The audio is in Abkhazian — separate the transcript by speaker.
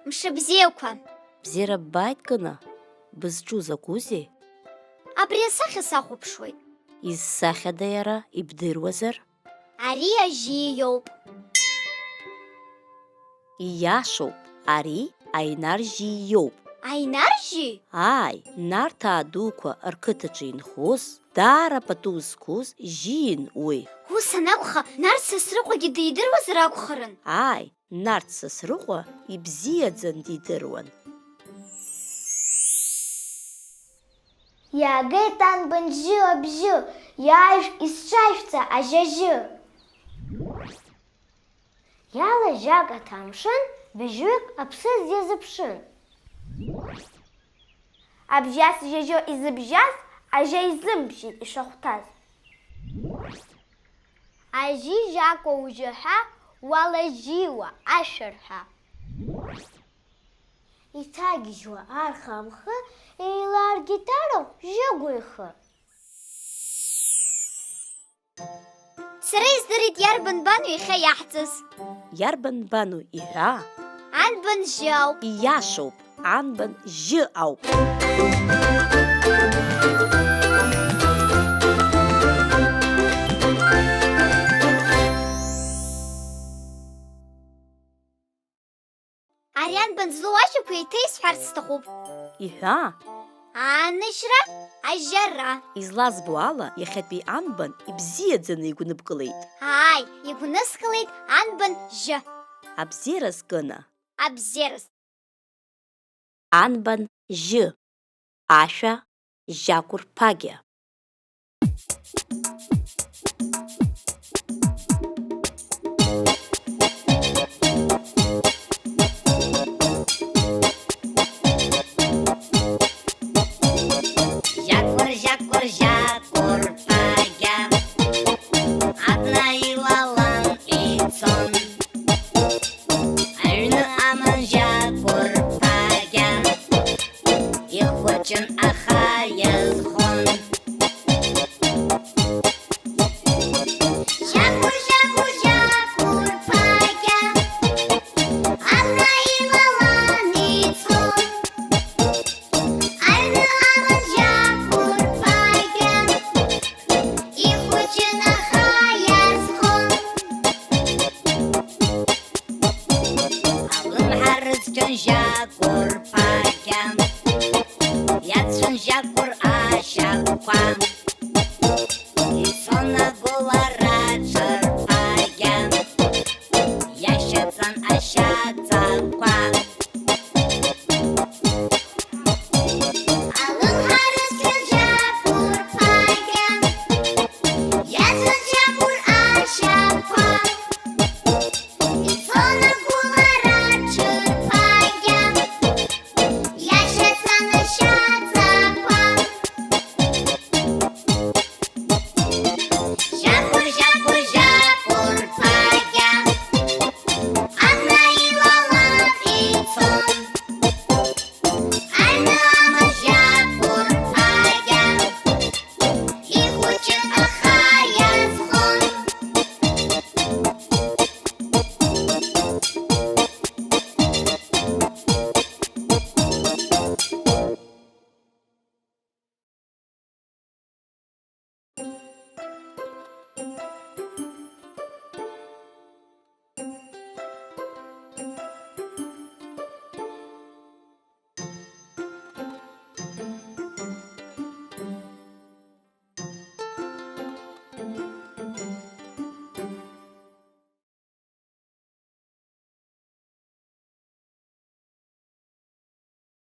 Speaker 1: Мшыбзиақәа.
Speaker 2: Бзиара ббааит, Кына. Бызҿу закәызеи?
Speaker 1: Абри асахьа сахәаԥшуеит.
Speaker 2: Изсахьада иара, ибдыруазар?
Speaker 1: Ари ажьи иоуп.
Speaker 2: Ииашоуп, ари Аинар жьи иоуп.
Speaker 1: Аинар жьи?
Speaker 2: Ааи, Нарҭаа дуқәа рқыҭаҿы инхоз, даара пату зқәыз жьиин уи.
Speaker 1: Ус анакәха, Нарҭ Сасрыҟәагьы дидыруазар акәхарын.
Speaker 2: Ааи, Нарҭ Сасрыҟәа ибзиаӡан дидыруан.
Speaker 3: Иаагеит анбан жьы абжьы, иааишә исҿажәҵа ажьажьы. Иалажьак аҭамшын, быжьҩык аԥсыӡ иазыԥшын. Абжьас жьажьо изыбжьаз, ажьа изымбжьит ишахәҭаз. Ажьи жьакәа ужьаҳәа, уалажьиуа ашәарҳәа. Иҭагьежьуа арха-амхы, еилааргеит арахә жьыгәа ихы.
Speaker 1: Сара издырит иарбан бану иахьа иаҳҵаз.
Speaker 2: Иарбан бану иҳәа?
Speaker 1: Анбан жьы ауп.
Speaker 2: Ииашоуп, анбан жьы ауп.
Speaker 1: Ари анбан злоу ажьақәа еиҭаисҳәарц сҭахуп.
Speaker 2: Иҳәа?
Speaker 1: Аныжьра, ажьара.
Speaker 2: Излазбо ала, иахьатәи анбан ибзиаӡаны игәныбкылеит.
Speaker 1: Ааи, игәныскылеит анбан жьы.
Speaker 2: Абзиараз, Кына.
Speaker 1: Абзераз.
Speaker 2: Анбан жьы. Ашәа жьакәырԥагьа. Жьакур